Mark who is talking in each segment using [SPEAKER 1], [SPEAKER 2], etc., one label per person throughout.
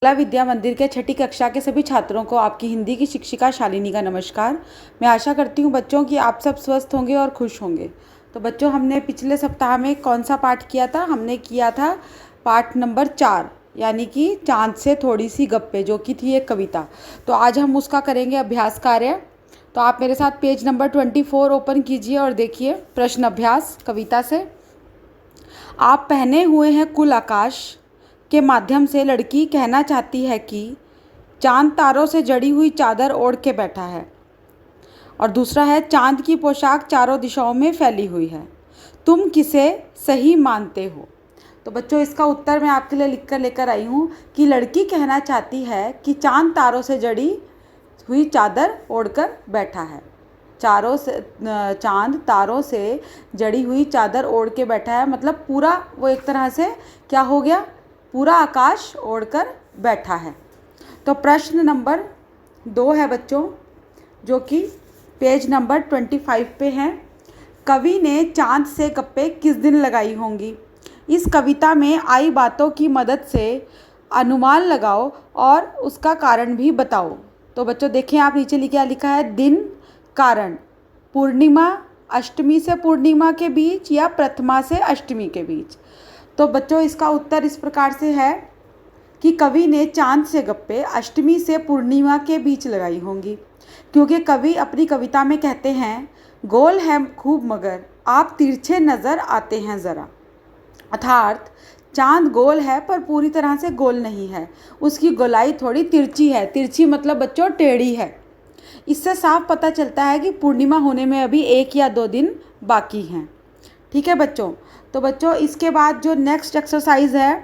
[SPEAKER 1] कला विद्या मंदिर के छठी कक्षा के सभी छात्रों को आपकी हिंदी की शिक्षिका शालिनी का नमस्कार। मैं आशा करती हूँ बच्चों कि आप सब स्वस्थ होंगे और खुश होंगे। तो बच्चों, हमने पिछले सप्ताह में कौन सा पाठ किया था? हमने किया था पाठ नंबर 4, यानी कि चांद से थोड़ी सी गप्पे, जो कि थी एक कविता। तो आज हम उसका करेंगे अभ्यास कार्य। तो आप मेरे साथ पेज नंबर 24 ओपन कीजिए और देखिए प्रश्न अभ्यास कविता से। आप पहने हुए हैं कुल आकाश के माध्यम से लड़की कहना चाहती है कि चांद तारों से जड़ी हुई चादर ओढ़ के बैठा है। और दूसरा है, चांद की पोशाक चारों दिशाओं में फैली हुई है, तुम किसे सही मानते हो? तो बच्चों, इसका उत्तर मैं आपके लिए लिख कर लेकर आई हूँ कि लड़की कहना चाहती है कि चांद तारों से जड़ी हुई चादर ओढ़कर बैठा है। चांद तारों से जड़ी हुई चादर ओढ़ के बैठा है, मतलब पूरा वो एक तरह से क्या हो गया, पूरा आकाश ओढ़कर बैठा है। तो प्रश्न नंबर 2 है बच्चों, जो कि पेज नंबर 25 पे है। कवि ने चांद से गप्पे किस दिन लगाई होंगी? इस कविता में आई बातों की मदद से अनुमान लगाओ और उसका कारण भी बताओ। तो बच्चों देखिए, आप नीचे क्या लिखा है, दिन, कारण, पूर्णिमा, अष्टमी से पूर्णिमा के बीच या प्रथमा से अष्टमी के बीच। तो बच्चों, इसका उत्तर इस प्रकार से है कि कवि ने चांद से गप्पे अष्टमी से पूर्णिमा के बीच लगाई होंगी, क्योंकि कवि अपनी कविता में कहते हैं, गोल है खूब मगर आप तिरछे नज़र आते हैं ज़रा। अर्थात चांद गोल है पर पूरी तरह से गोल नहीं है, उसकी गोलाई थोड़ी तिरछी है। तिरछी मतलब बच्चों टेढ़ी है। इससे साफ पता चलता है कि पूर्णिमा होने में अभी 1 या 2 दिन बाकी हैं। ठीक है बच्चों। तो बच्चों, इसके बाद जो नेक्स्ट एक्सरसाइज है,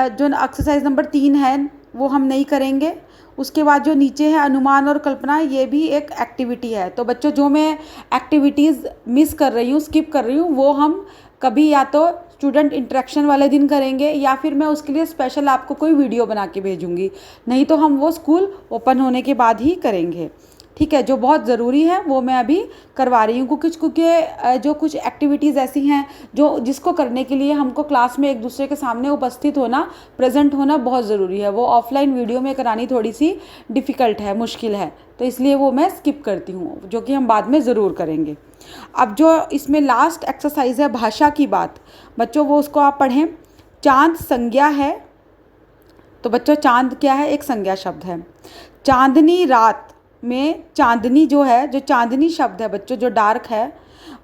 [SPEAKER 1] जो एक्सरसाइज नंबर 3 है, वो हम नहीं करेंगे। उसके बाद जो नीचे है अनुमान और कल्पना, ये भी एक एक्टिविटी है। तो बच्चों, जो मैं एक्टिविटीज़ मिस कर रही हूँ, स्किप कर रही हूँ, वो हम कभी या तो स्टूडेंट इंटरेक्शन वाले दिन करेंगे या फिर मैं उसके लिए स्पेशल आपको कोई वीडियो बना के भेजूँगी। नहीं तो हम वो स्कूल ओपन होने के बाद ही करेंगे। ठीक है, जो बहुत ज़रूरी है वो मैं अभी करवा रही हूँ, क्योंकि जो कुछ एक्टिविटीज़ ऐसी हैं जिसको करने के लिए हमको क्लास में एक दूसरे के सामने उपस्थित होना, प्रेजेंट होना बहुत ज़रूरी है। वो ऑफलाइन वीडियो में करानी थोड़ी सी डिफ़िकल्ट है, मुश्किल है, तो इसलिए वो मैं स्किप करती हूँ, जो कि हम बाद में ज़रूर करेंगे। अब जो इसमें लास्ट एक्सरसाइज है भाषा की बात, बच्चों वो उसको आप पढ़ें। चांद संज्ञा है। तो बच्चों, चांद क्या है? एक संज्ञा शब्द है। चांदनी रात में चांदनी जो है, जो चांदनी शब्द है बच्चों, जो डार्क है,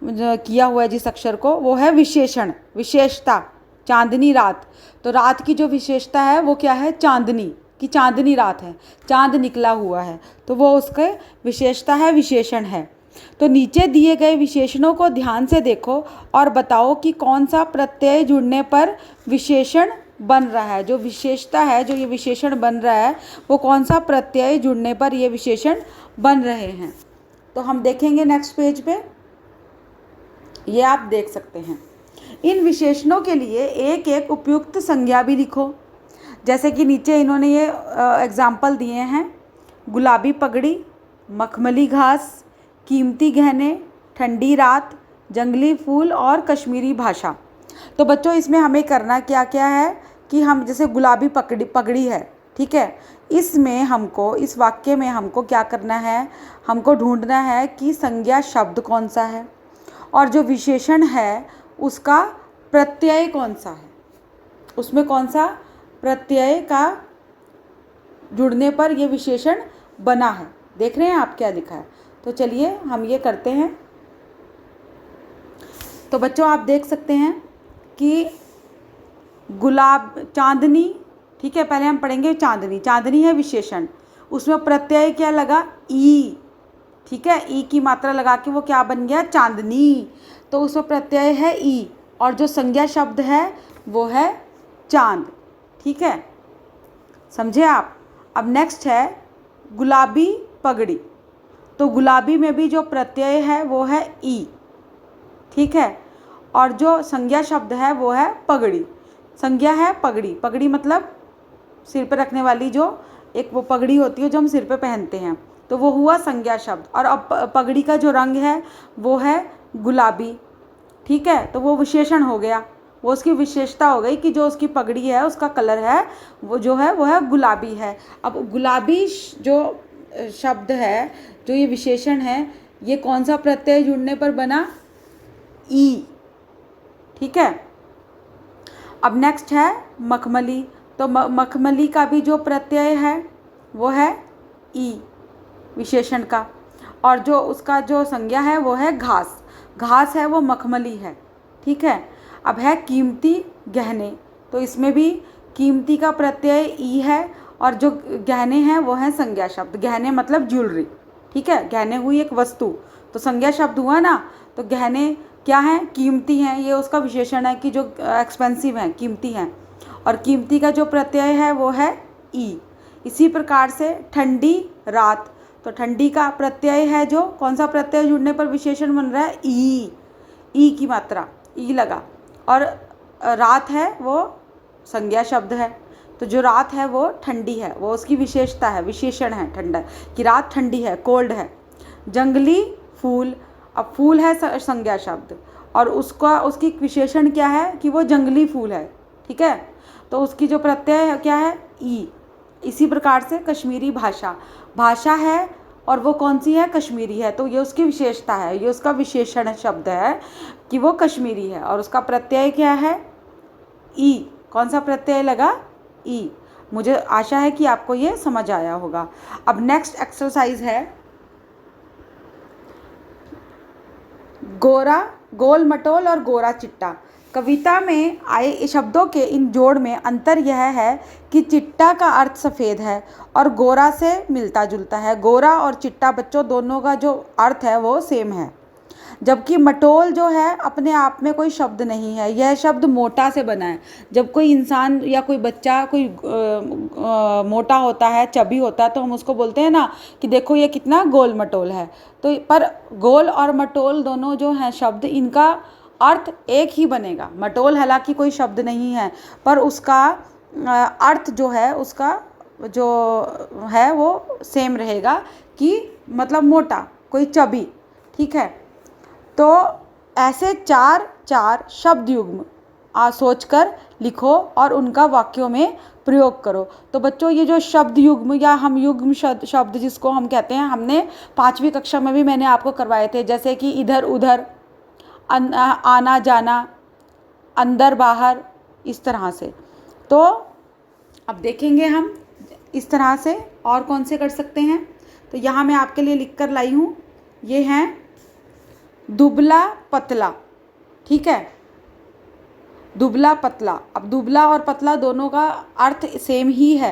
[SPEAKER 1] जो किया हुआ है जिस अक्षर को, वो है विशेषण, विशेषता। चांदनी रात, तो रात की जो विशेषता है वो क्या है? चांदनी, कि चांदनी रात है, चांद निकला हुआ है, तो वो उसके विशेषता है, विशेषण है। तो नीचे दिए गए विशेषणों को ध्यान से देखो और बताओ कि कौन सा प्रत्यय जुड़ने पर विशेषण बन रहा है। जो विशेषता है, जो ये विशेषण बन रहा है, वो कौन सा प्रत्यय जुड़ने पर ये विशेषण बन रहे हैं। तो हम देखेंगे नेक्स्ट पेज पे, ये आप देख सकते हैं। इन विशेषणों के लिए एक एक उपयुक्त संज्ञा भी लिखो। जैसे कि नीचे इन्होंने ये एग्जाम्पल दिए हैं, गुलाबी पगड़ी, मखमली घास, कीमती गहने, ठंडी रात, जंगली फूल और कश्मीरी भाषा। तो बच्चों, इसमें हमें करना क्या क्या है कि हम जैसे गुलाबी पगड़ी है, ठीक है, इसमें हमको, इस वाक्य में हमको क्या करना है, हमको ढूंढना है कि संज्ञा शब्द कौन सा है और जो विशेषण है उसका प्रत्यय कौन सा है, उसमें कौन सा प्रत्यय का जुड़ने पर ये विशेषण बना है। देख रहे हैं आप क्या लिखा है? तो चलिए हम ये करते हैं। तो बच्चों, आप देख सकते हैं कि चांदनी, ठीक है, पहले हम पढ़ेंगे चांदनी। चांदनी है विशेषण, उसमें प्रत्यय क्या लगा? ई, ठीक है, ई की मात्रा लगा के वो क्या बन गया? चांदनी। तो उसमें प्रत्यय है ई, और जो संज्ञा शब्द है वो है चांद। ठीक है, समझे आप? अब नेक्स्ट है गुलाबी पगड़ी। तो गुलाबी में भी जो प्रत्यय है वो है ई, ठीक है, और जो संज्ञा शब्द है वो है पगड़ी। संज्ञा है पगड़ी, पगड़ी मतलब सिर पे रखने वाली जो एक वो पगड़ी होती है जो हम सिर पे पहनते हैं, तो वो हुआ संज्ञा शब्द। और अब पगड़ी का जो रंग है वो है गुलाबी, ठीक है, तो वो विशेषण हो गया। वो उसकी विशेषता हो गई कि जो उसकी पगड़ी है उसका कलर है वो जो है वो है गुलाबी है। अब गुलाबी जो शब्द है, जो ये विशेषण है, ये कौन सा प्रत्यय जुड़ने पर बना? ई। ठीक है। अब नेक्स्ट है मखमली। तो मखमली का भी जो प्रत्यय है वो है ई विशेषण का, और जो उसका जो संज्ञा है वो है घास। घास है वो मखमली है। ठीक है। अब है कीमती गहने। तो इसमें भी कीमती का प्रत्यय ई है, और जो गहने हैं वो हैं संज्ञा शब्द। गहने मतलब ज्वेलरी। ठीक है। गहने हुई एक वस्तु, तो संज्ञा शब्द हुआ ना। तो गहने क्या हैं? कीमती हैं। ये उसका विशेषण है कि जो एक्सपेंसिव हैं, कीमती हैं। और कीमती का जो प्रत्यय है वो है ई। इसी प्रकार से ठंडी रात। तो ठंडी का प्रत्यय है जो, कौन सा प्रत्यय जुड़ने पर विशेषण बन रहा है? ई। ई की मात्रा, ई लगा। और रात है वो संज्ञा शब्द है। तो जो रात है वो ठंडी है, वो उसकी विशेषता है, विशेषण है ठंडा, कि रात ठंडी है, कोल्ड है। जंगली फूल। अब फूल है संज्ञा शब्द, और उसकी विशेषण क्या है? कि वो जंगली फूल है। ठीक है। तो उसकी जो प्रत्यय क्या है? ई। इसी प्रकार से कश्मीरी भाषा। भाषा है और वो कौन सी है? कश्मीरी है। तो ये उसकी विशेषता है, ये उसका विशेषण शब्द है कि वो कश्मीरी है, और उसका प्रत्यय क्या है? ई। कौन सा प्रत्यय लगा? ई। मुझे आशा है कि आपको ये समझ आया होगा। अब नेक्स्ट एक्सरसाइज है गोरा, गोल मटोल और गोरा चिट्टा। कविता में आए शब्दों के इन जोड़ में अंतर यह है कि चिट्टा का अर्थ सफ़ेद है और गोरा से मिलता जुलता है। गोरा और चिट्टा बच्चों दोनों का जो अर्थ है वो सेम है, जबकि मटोल जो है अपने आप में कोई शब्द नहीं है, यह शब्द मोटा से बना है। जब कोई इंसान या कोई बच्चा कोई मोटा होता है, चबी होता है, तो हम उसको बोलते हैं ना कि देखो ये कितना गोल मटोल है। तो पर गोल और मटोल दोनों जो हैं शब्द, इनका अर्थ एक ही बनेगा। मटोल हालांकि कोई शब्द नहीं है, पर उसका अर्थ जो है, उसका जो है वो सेम रहेगा, कि मतलब मोटा, कोई चबी। ठीक है। तो ऐसे चार चार शब्द युग्म सोचकर लिखो और उनका वाक्यों में प्रयोग करो। तो बच्चों ये जो शब्द युग्म या हम युग्म शब्द जिसको हम कहते हैं, हमने 5वीं कक्षा में भी मैंने आपको करवाए थे, जैसे कि इधर उधर, आना जाना, अंदर बाहर, इस तरह से। तो अब देखेंगे हम इस तरह से और कौन से कर सकते हैं। तो यहाँ मैं आपके लिए लिख कर लाई हूँ, ये हैं दुबला पतला। ठीक है। दुबला पतला। अब दुबला और पतला दोनों का अर्थ सेम ही है।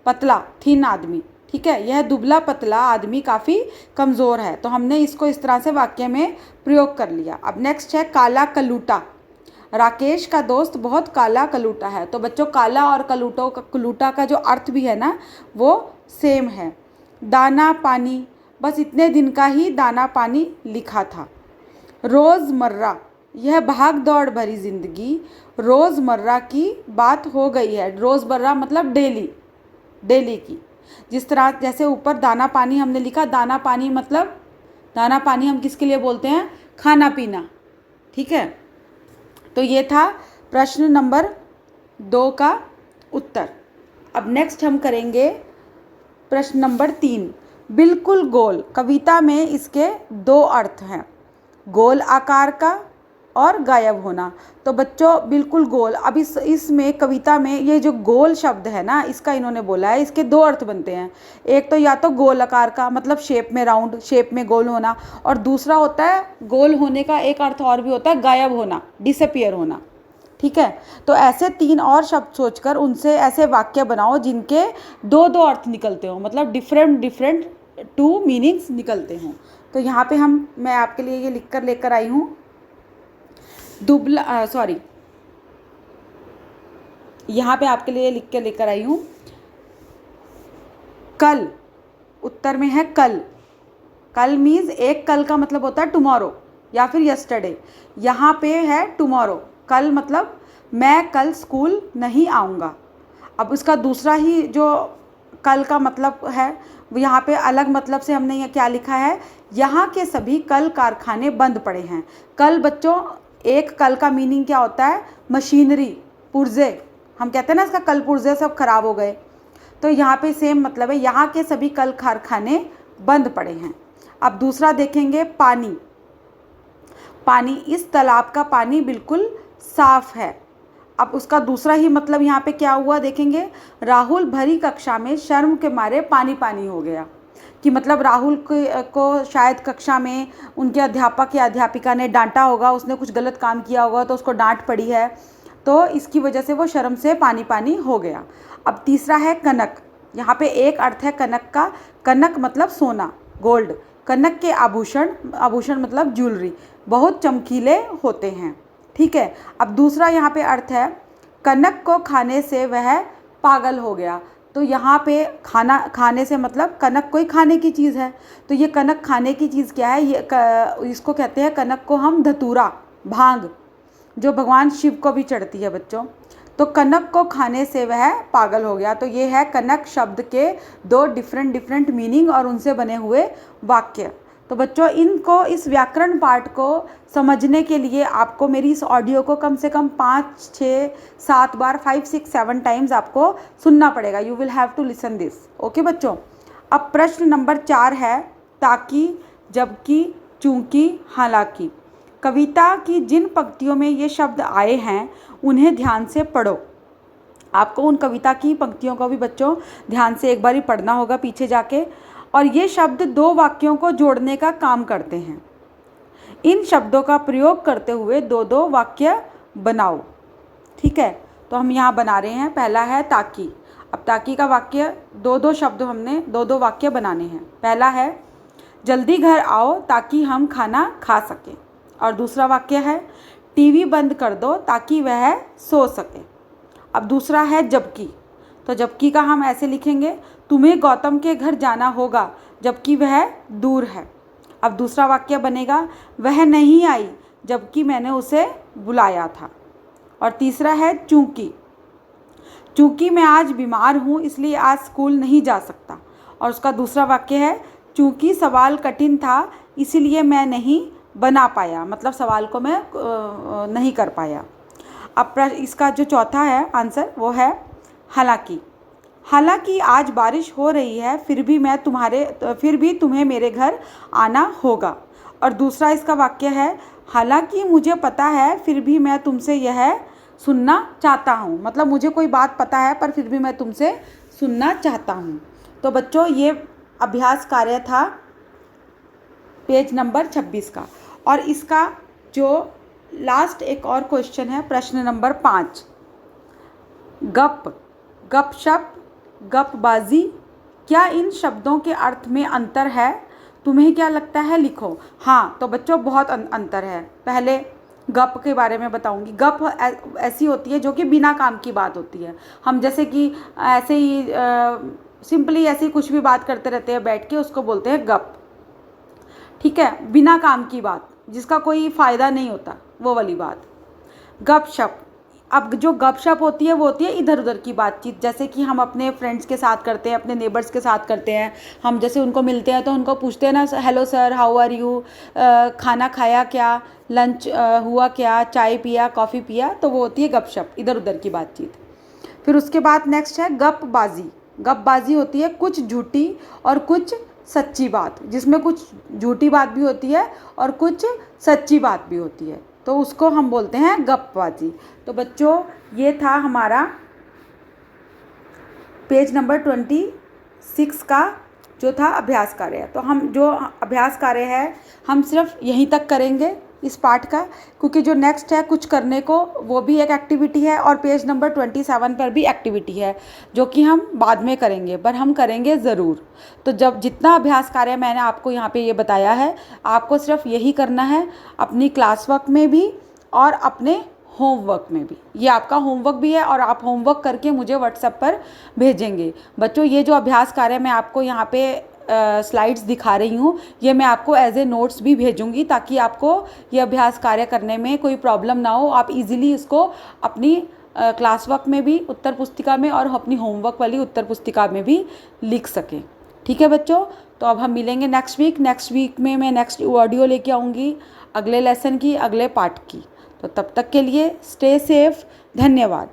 [SPEAKER 1] पतला थिन आदमी। ठीक है। यह दुबला पतला आदमी काफ़ी कमज़ोर है। तो हमने इसको इस तरह से वाक्य में प्रयोग कर लिया। अब नेक्स्ट है काला कलूटा। राकेश का दोस्त बहुत काला कलूटा है। तो बच्चों काला और कलूटा का जो अर्थ भी है ना वो सेम है। दाना पानी, बस इतने दिन का ही दाना पानी लिखा था। रोज़मर्रा, यह भाग दौड़ भरी ज़िंदगी रोज़मर्रा की बात हो गई है। रोज़मर्रा मतलब डेली, डेली की। जिस तरह जैसे ऊपर दाना पानी हमने लिखा, दाना पानी मतलब दाना पानी हम किसके लिए बोलते हैं? खाना पीना। ठीक है। तो ये था प्रश्न नंबर 2 का उत्तर। अब नेक्स्ट हम करेंगे प्रश्न नंबर 3। बिल्कुल गोल। कविता में इसके 2 अर्थ हैं, गोल आकार का और गायब होना। तो बच्चों बिल्कुल गोल, अब इसमें कविता में ये जो गोल शब्द है ना, इसका इन्होंने बोला है, इसके 2 अर्थ बनते हैं। एक तो या तो गोल आकार का मतलब शेप में, राउंड शेप में गोल होना, और दूसरा होता है गोल होने का एक अर्थ और भी होता है गायब होना, डिसअपियर होना। ठीक है। तो ऐसे 3 और शब्द सोचकर उनसे ऐसे वाक्य बनाओ जिनके 2-2 अर्थ निकलते हो, मतलब डिफरेंट 2 मीनिंग्स निकलते हों। तो यहाँ पे मैं आपके लिए ये लिख कर लेकर आई हूँ यहाँ पे आपके लिए लिख के लेकर आई हूँ कल। उत्तर में है कल। कल मीन्स एक कल का मतलब होता है टुमारो या फिर यस्टरडे। यहाँ पे है टुमारो। कल मतलब मैं कल स्कूल नहीं आऊँगा। अब उसका दूसरा ही जो कल का मतलब है वो यहाँ पे अलग मतलब से हमने ये क्या लिखा है, यहाँ के सभी कल कारखाने बंद पड़े हैं। कल बच्चों एक कल का मीनिंग क्या होता है? मशीनरी, पुर्जे। हम कहते हैं ना इसका कल पुर्जे सब खराब हो गए, तो यहाँ पे सेम मतलब है, यहाँ के सभी कल कारखाने बंद पड़े हैं। अब दूसरा देखेंगे, पानी। पानी, इस तालाब का पानी बिल्कुल साफ है। अब उसका दूसरा ही मतलब यहाँ पे क्या हुआ देखेंगे, राहुल भरी कक्षा में शर्म के मारे पानी पानी हो गया। कि मतलब राहुल को शायद कक्षा में उनके अध्यापक या अध्यापिका ने डांटा होगा, उसने कुछ गलत काम किया होगा तो उसको डांट पड़ी है, तो इसकी वजह से वो शर्म से पानी पानी हो गया। अब तीसरा है कनक। यहाँ पे एक अर्थ है कनक का, कनक मतलब सोना, गोल्ड। कनक के आभूषण, आभूषण मतलब ज्वेलरी, बहुत चमकीले होते हैं। ठीक है। अब दूसरा यहाँ पे अर्थ है, कनक को खाने से वह पागल हो गया। तो यहाँ पे खाना, खाने से मतलब कनक कोई खाने की चीज़ है, तो ये कनक खाने की चीज़ क्या है, इसको कहते हैं, कनक को हम धतूरा, भांग, जो भगवान शिव को भी चढ़ती है बच्चों। तो कनक को खाने से वह पागल हो गया। तो ये है कनक शब्द के दो डिफरेंट मीनिंग और उनसे बने हुए वाक्य। तो बच्चों इनको, इस व्याकरण पाठ को समझने के लिए आपको मेरी इस ऑडियो को कम से कम 5, 6, 7 बार, 5, 6, 7 टाइम्स आपको सुनना पड़ेगा। You will have to listen this. Okay बच्चों। अब प्रश्न नंबर 4 है, ताकि, जबकि, चूंकि, हालांकि। कविता की जिन पंक्तियों में ये शब्द आए हैं उन्हें ध्यान से पढ़ो। आपको उन कविता की पंक्तियों को भी बच्चों ध्यान से एक बार ही पढ़ना होगा पीछे जाके। और ये शब्द दो वाक्यों को जोड़ने का काम करते हैं। इन शब्दों का प्रयोग करते हुए दो दो वाक्य बनाओ। ठीक है, तो हम यहाँ बना रहे हैं। पहला है ताकि। अब ताकि का वाक्य, दो दो शब्द, हमने दो दो वाक्य बनाने हैं। पहला है, जल्दी घर आओ ताकि हम खाना खा सकें। और दूसरा वाक्य है, टीवी बंद कर दो ताकि वह सो सके। अब दूसरा है जबकि। तो जबकि का हम ऐसे लिखेंगे, तुम्हें गौतम के घर जाना होगा जबकि वह दूर है। अब दूसरा वाक्य बनेगा, वह नहीं आई जबकि मैंने उसे बुलाया था। और तीसरा है चूंकि। चूंकि मैं आज बीमार हूँ इसलिए आज स्कूल नहीं जा सकता। और उसका दूसरा वाक्य है, चूंकि सवाल कठिन था इसीलिए मैं नहीं बना पाया, मतलब सवाल को मैं नहीं कर पाया। अब इसका जो चौथा है आंसर वो है हालांकि। हालांकि आज बारिश हो रही है फिर भी तुम्हें मेरे घर आना होगा। और दूसरा इसका वाक्य है, हालांकि मुझे पता है फिर भी मैं तुमसे यह सुनना चाहता हूँ, मतलब मुझे कोई बात पता है पर फिर भी मैं तुमसे सुनना चाहता हूँ। तो बच्चों ये अभ्यास कार्य था पेज नंबर 26 का। और इसका जो लास्ट एक और क्वेश्चन है, प्रश्न नंबर 5, गप, गपशप, गपबाजी, क्या इन शब्दों के अर्थ में अंतर है? तुम्हें क्या लगता है, लिखो। हाँ, तो बच्चों बहुत अंतर है। पहले गप के बारे में बताऊंगी। गप ऐसी होती है जो कि बिना काम की बात होती है। हम जैसे कि ऐसे ही सिंपली ऐसे ही कुछ भी बात करते रहते हैं बैठ के, उसको बोलते हैं गप। ठीक है, बिना काम की बात, जिसका कोई फ़ायदा नहीं होता, वो वाली बात गपशप। अब जो गपशप होती है वो होती है इधर उधर की बातचीत, जैसे कि हम अपने फ्रेंड्स के साथ करते हैं, अपने नेबर्स के साथ करते हैं। हम जैसे उनको मिलते हैं तो उनको पूछते हैं ना, hello sir, how are you, खाना खाया क्या, लंच हुआ क्या, चाय पिया, कॉफ़ी पिया, तो वो होती है गपशप, इधर उधर की बातचीत। फिर उसके बाद नेक्स्ट है गपबाजी। गपबाजी होती है कुछ झूठी और कुछ सच्ची बात, जिसमें कुछ झूठी बात भी होती है और कुछ सच्ची बात भी होती है, तो उसको हम बोलते हैं गपबाजी। तो बच्चों ये था हमारा पेज नंबर 26 का जो था अभ्यास कार्य। तो हम जो अभ्यास कार्य है हम सिर्फ यहीं तक करेंगे इस पाठ का, क्योंकि जो नेक्स्ट है कुछ करने को, वो भी एक एक्टिविटी है और पेज नंबर 27 पर भी एक्टिविटी है जो कि हम बाद में करेंगे, पर हम करेंगे ज़रूर। तो जब जितना अभ्यास कार्य मैंने आपको यहाँ पे ये बताया है, आपको सिर्फ यही करना है, अपनी क्लास वर्क में भी और अपने होमवर्क में भी। ये आपका होमवर्क भी है और आप होमवर्क करके मुझे व्हाट्सएप पर भेजेंगे। बच्चों ये जो अभ्यास कार्य मैं आपको यहाँ पे स्लाइड्स दिखा रही हूँ, ये मैं आपको एज ए नोट्स भी भेजूँगी ताकि आपको ये अभ्यास कार्य करने में कोई प्रॉब्लम ना हो, आप इजीली इसको अपनी क्लास वर्क में भी उत्तर पुस्तिका में और अपनी होमवर्क वाली उत्तर पुस्तिका में भी लिख सकें। ठीक है बच्चों, तो अब हम मिलेंगे नेक्स्ट वीक में मैं नेक्स्ट ऑडियो लेके आऊँगी अगले लेसन की, अगले पार्ट की। तो तब तक के लिए स्टे सेफ। धन्यवाद।